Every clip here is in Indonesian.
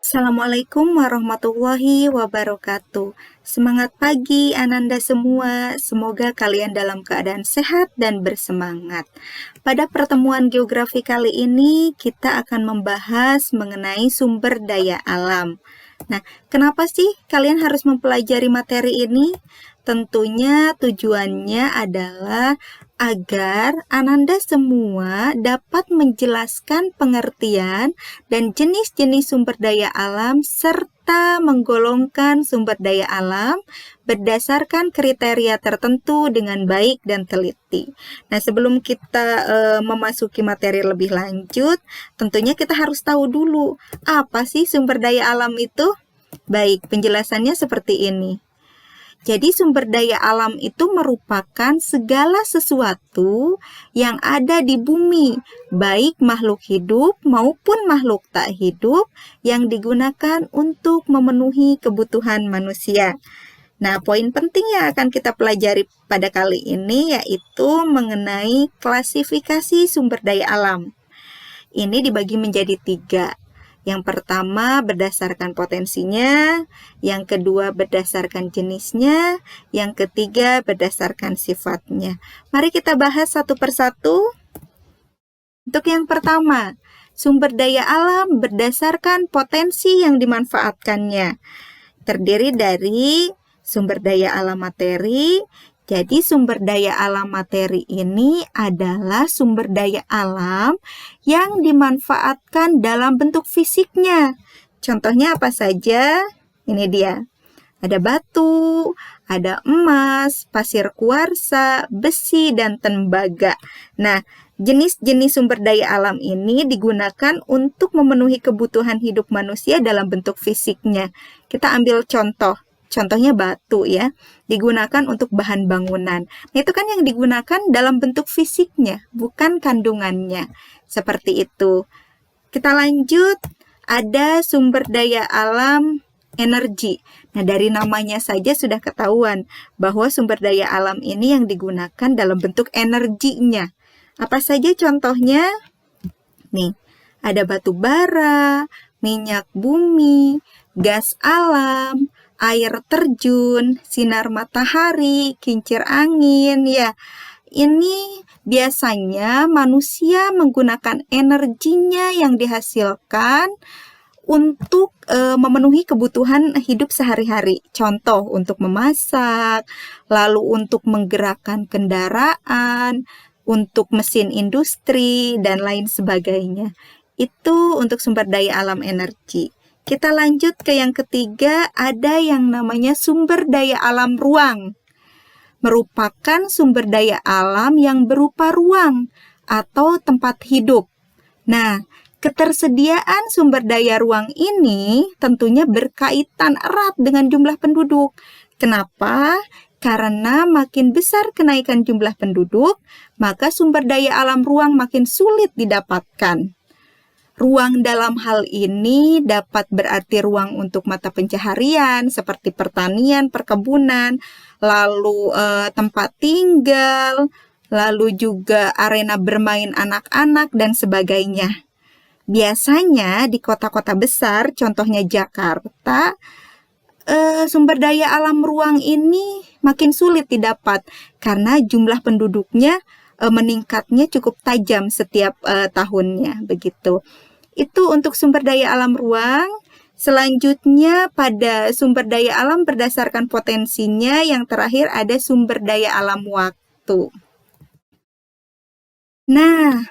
Assalamualaikum warahmatullahi wabarakatuh. Semangat pagi Ananda semua. Semoga kalian dalam keadaan sehat dan bersemangat. Pada pertemuan geografi kali ini kita akan membahas mengenai sumber daya alam. Nah, kenapa sih kalian harus mempelajari materi ini? Tentunya tujuannya adalah agar Ananda semua dapat menjelaskan pengertian dan jenis-jenis sumber daya alam serta menggolongkan sumber daya alam berdasarkan kriteria tertentu dengan baik dan teliti. Nah, sebelum kita memasuki materi lebih lanjut, tentunya kita harus tahu dulu apa sih sumber daya alam itu? Baik, penjelasannya seperti ini. Jadi sumber daya alam itu merupakan segala sesuatu yang ada di bumi, baik makhluk hidup maupun makhluk tak hidup yang digunakan untuk memenuhi kebutuhan manusia. Nah, poin penting yang akan kita pelajari pada kali ini yaitu mengenai klasifikasi sumber daya alam. Ini dibagi menjadi 3. Yang pertama berdasarkan potensinya, yang kedua berdasarkan jenisnya, yang ketiga berdasarkan sifatnya. Mari kita bahas satu persatu. Untuk yang pertama, sumber daya alam berdasarkan potensi yang dimanfaatkannya. Terdiri dari sumber daya alam materi. Jadi sumber daya alam materi ini adalah sumber daya alam yang dimanfaatkan dalam bentuk fisiknya. Contohnya apa saja? Ini dia. Ada batu, ada emas, pasir kuarsa, besi, dan tembaga. Nah, jenis-jenis sumber daya alam ini digunakan untuk memenuhi kebutuhan hidup manusia dalam bentuk fisiknya. Kita ambil contoh. Contohnya batu ya, digunakan untuk bahan bangunan. Nah, itu kan yang digunakan dalam bentuk fisiknya, bukan kandungannya. Seperti itu. Kita lanjut, ada sumber daya alam energi. Nah, dari namanya saja sudah ketahuan bahwa sumber daya alam ini yang digunakan dalam bentuk energinya. Apa saja contohnya? Nih, ada batu bara, minyak bumi, gas alam, air terjun, sinar matahari, kincir angin, ya. Ini biasanya manusia menggunakan energinya yang dihasilkan untuk memenuhi kebutuhan hidup sehari-hari. Contoh, untuk memasak, lalu untuk menggerakkan kendaraan, untuk mesin industri, dan lain sebagainya. Itu untuk sumber daya alam energi. Kita lanjut ke yang ketiga, ada yang namanya sumber daya alam ruang. Merupakan sumber daya alam yang berupa ruang atau tempat hidup. Nah, ketersediaan sumber daya ruang ini tentunya berkaitan erat dengan jumlah penduduk. Kenapa? Karena makin besar kenaikan jumlah penduduk, maka sumber daya alam ruang makin sulit didapatkan. Ruang dalam hal ini dapat berarti ruang untuk mata pencaharian seperti pertanian, perkebunan, lalu tempat tinggal, lalu juga arena bermain anak-anak dan sebagainya. Biasanya di kota-kota besar, contohnya Jakarta, sumber daya alam ruang ini makin sulit didapat karena jumlah penduduknya meningkatnya cukup tajam setiap tahunnya, begitu. Itu untuk sumber daya alam ruang. Selanjutnya pada sumber daya alam berdasarkan potensinya, yang terakhir ada sumber daya alam waktu. Nah,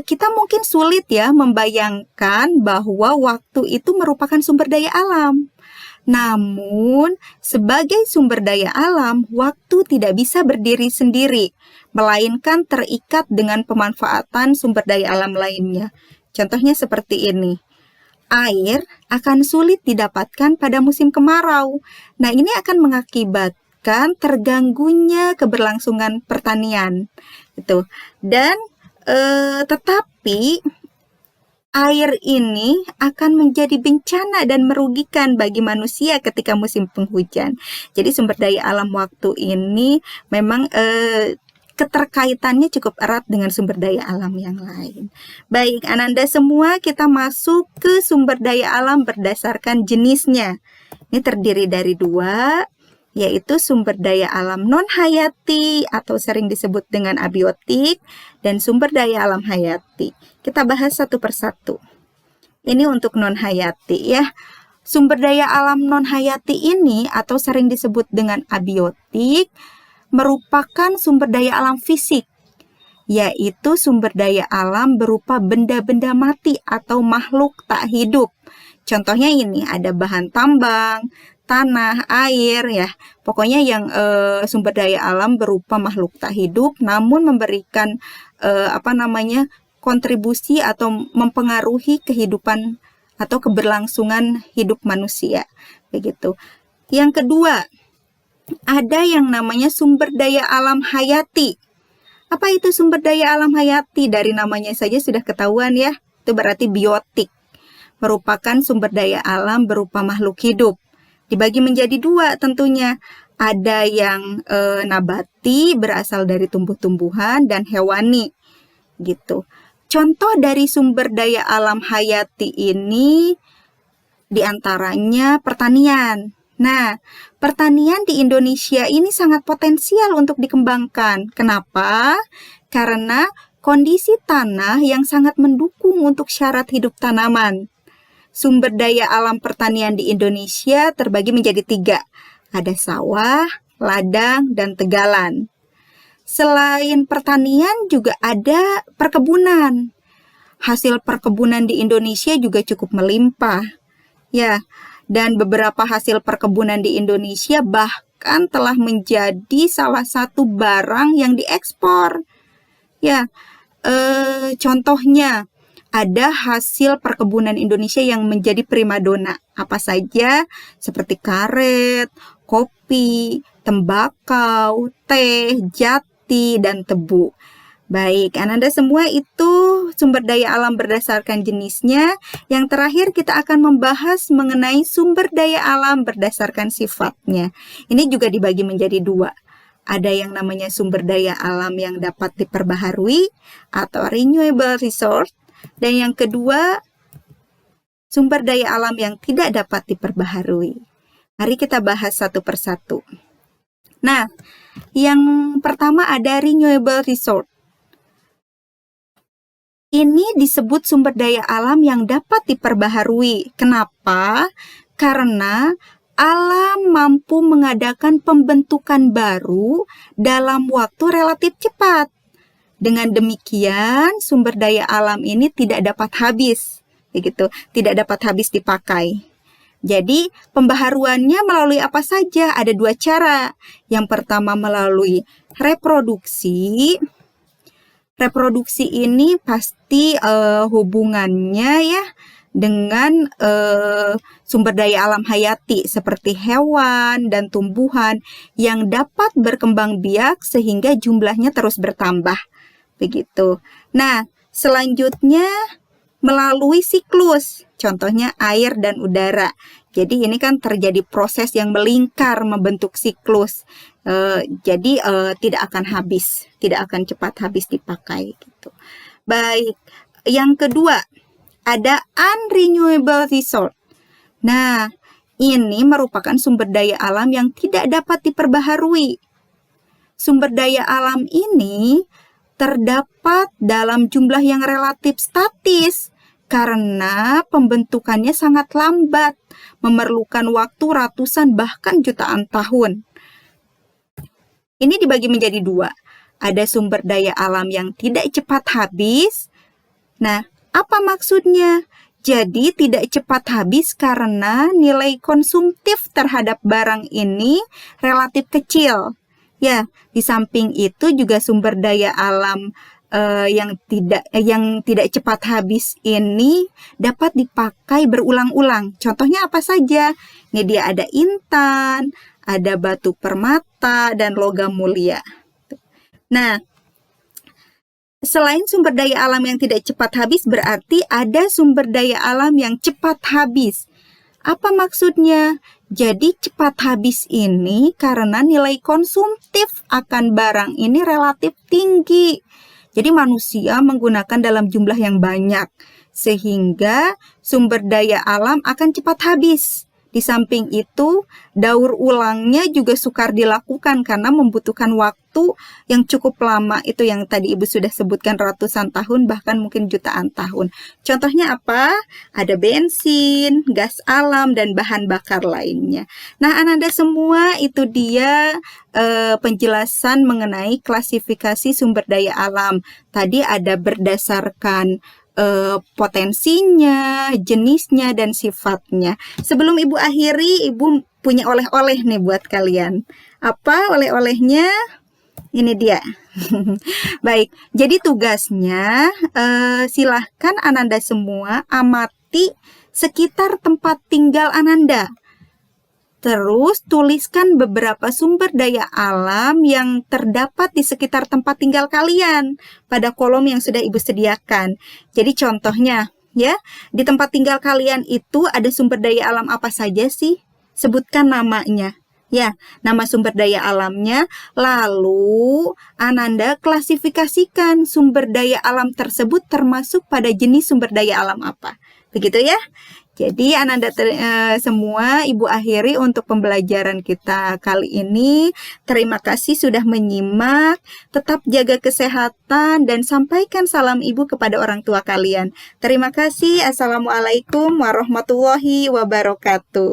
kita mungkin sulit ya membayangkan bahwa waktu itu merupakan sumber daya alam. Namun, sebagai sumber daya alam, waktu tidak bisa berdiri sendiri, melainkan terikat dengan pemanfaatan sumber daya alam lainnya. Contohnya seperti ini. Air akan sulit didapatkan pada musim kemarau. Nah, ini akan mengakibatkan terganggunya keberlangsungan pertanian. Itu. Dan tetapi air ini akan menjadi bencana dan merugikan bagi manusia ketika musim penghujan. Jadi sumber daya alam waktu ini memang keterkaitannya cukup erat dengan sumber daya alam yang lain. Baik, Ananda semua, kita masuk ke sumber daya alam berdasarkan jenisnya. Ini terdiri dari dua, yaitu sumber daya alam non-hayati atau sering disebut dengan abiotik, dan sumber daya alam hayati. Kita bahas satu persatu. Ini untuk non-hayati ya. Sumber daya alam non-hayati ini atau sering disebut dengan abiotik merupakan sumber daya alam fisik, yaitu sumber daya alam berupa benda-benda mati atau makhluk tak hidup. Contohnya ini ada bahan tambang, tanah, air ya. Pokoknya yang sumber daya alam berupa makhluk tak hidup namun memberikan kontribusi atau mempengaruhi kehidupan atau keberlangsungan hidup manusia. Begitu. Yang kedua, ada yang namanya sumber daya alam hayati. Apa itu sumber daya alam hayati? Dari namanya saja sudah ketahuan ya. Itu berarti biotik. Merupakan sumber daya alam berupa makhluk hidup. Dibagi menjadi dua tentunya. Ada yang nabati berasal dari tumbuh-tumbuhan dan hewani. Gitu. Contoh dari sumber daya alam hayati ini diantaranya pertanian. Nah, pertanian di Indonesia ini sangat potensial untuk dikembangkan. Kenapa? Karena kondisi tanah yang sangat mendukung untuk syarat hidup tanaman. Sumber daya alam pertanian di Indonesia terbagi menjadi 3. Ada sawah, ladang, dan tegalan. Selain pertanian juga ada perkebunan. Hasil perkebunan di Indonesia juga cukup melimpah. Ya, dan beberapa hasil perkebunan di Indonesia bahkan telah menjadi salah satu barang yang diekspor. Ya, contohnya ada hasil perkebunan Indonesia yang menjadi primadona. Apa saja? Seperti karet, kopi, tembakau, teh, jati, dan tebu. Baik, Ananda semua itu sumber daya alam berdasarkan jenisnya. Yang terakhir kita akan membahas mengenai sumber daya alam berdasarkan sifatnya. Ini juga dibagi menjadi 2. Ada yang namanya sumber daya alam yang dapat diperbaharui atau renewable resource. Dan yang kedua, sumber daya alam yang tidak dapat diperbaharui. Mari kita bahas satu persatu. Nah, yang pertama ada renewable resource. Ini disebut sumber daya alam yang dapat diperbaharui. Kenapa? Karena alam mampu mengadakan pembentukan baru dalam waktu relatif cepat. Dengan demikian, sumber daya alam ini tidak dapat habis, begitu, tidak dapat habis dipakai. Jadi, pembaharuannya melalui apa saja? Ada 2 cara. Yang pertama melalui reproduksi. Reproduksi ini pasti hubungannya ya dengan sumber daya alam hayati seperti hewan dan tumbuhan yang dapat berkembang biak sehingga jumlahnya terus bertambah. Begitu. Nah, selanjutnya melalui siklus, contohnya air dan udara. Jadi ini kan terjadi proses yang melingkar membentuk siklus. Jadi tidak akan habis, tidak akan cepat habis dipakai gitu. Baik, yang kedua ada unrenewable resource. Nah, ini merupakan sumber daya alam yang tidak dapat diperbaharui. Sumber daya alam ini terdapat dalam jumlah yang relatif statis karena pembentukannya sangat lambat, memerlukan waktu ratusan bahkan jutaan tahun. Ini dibagi menjadi 2. Ada sumber daya alam yang tidak cepat habis. Nah, apa maksudnya? Jadi tidak cepat habis karena nilai konsumtif terhadap barang ini relatif kecil. Ya, di samping itu juga sumber daya alam yang tidak cepat habis ini dapat dipakai berulang-ulang. Contohnya apa saja? Ini dia ada intan, ada batu permata, dan logam mulia. Nah, selain sumber daya alam yang tidak cepat habis, berarti ada sumber daya alam yang cepat habis. Apa maksudnya? Jadi cepat habis ini karena nilai konsumtif akan barang ini relatif tinggi. Jadi manusia menggunakan dalam jumlah yang banyak, sehingga sumber daya alam akan cepat habis. Di samping itu, daur ulangnya juga sukar dilakukan karena membutuhkan waktu yang cukup lama. Itu yang tadi Ibu sudah sebutkan, ratusan tahun, bahkan mungkin jutaan tahun. Contohnya apa? Ada bensin, gas alam, dan bahan bakar lainnya. Nah, Ananda semua, itu dia penjelasan mengenai klasifikasi sumber daya alam. Tadi ada berdasarkan potensinya, jenisnya, dan sifatnya. Sebelum Ibu akhiri, Ibu punya oleh-oleh nih buat kalian. Apa oleh-olehnya? Ini dia. Baik, jadi tugasnya silahkan Ananda semua amati sekitar tempat tinggal Ananda. Terus tuliskan beberapa sumber daya alam yang terdapat di sekitar tempat tinggal kalian pada kolom yang sudah Ibu sediakan. Jadi contohnya ya, di tempat tinggal kalian itu ada sumber daya alam apa saja sih? Sebutkan namanya. Ya, nama sumber daya alamnya. Lalu Ananda klasifikasikan sumber daya alam tersebut termasuk pada jenis sumber daya alam apa. Begitu ya. Jadi Ananda semua Ibu akhiri untuk pembelajaran kita kali ini. Terima kasih sudah menyimak. Tetap jaga kesehatan dan sampaikan salam Ibu kepada orang tua kalian. Terima kasih. Assalamualaikum warahmatullahi wabarakatuh.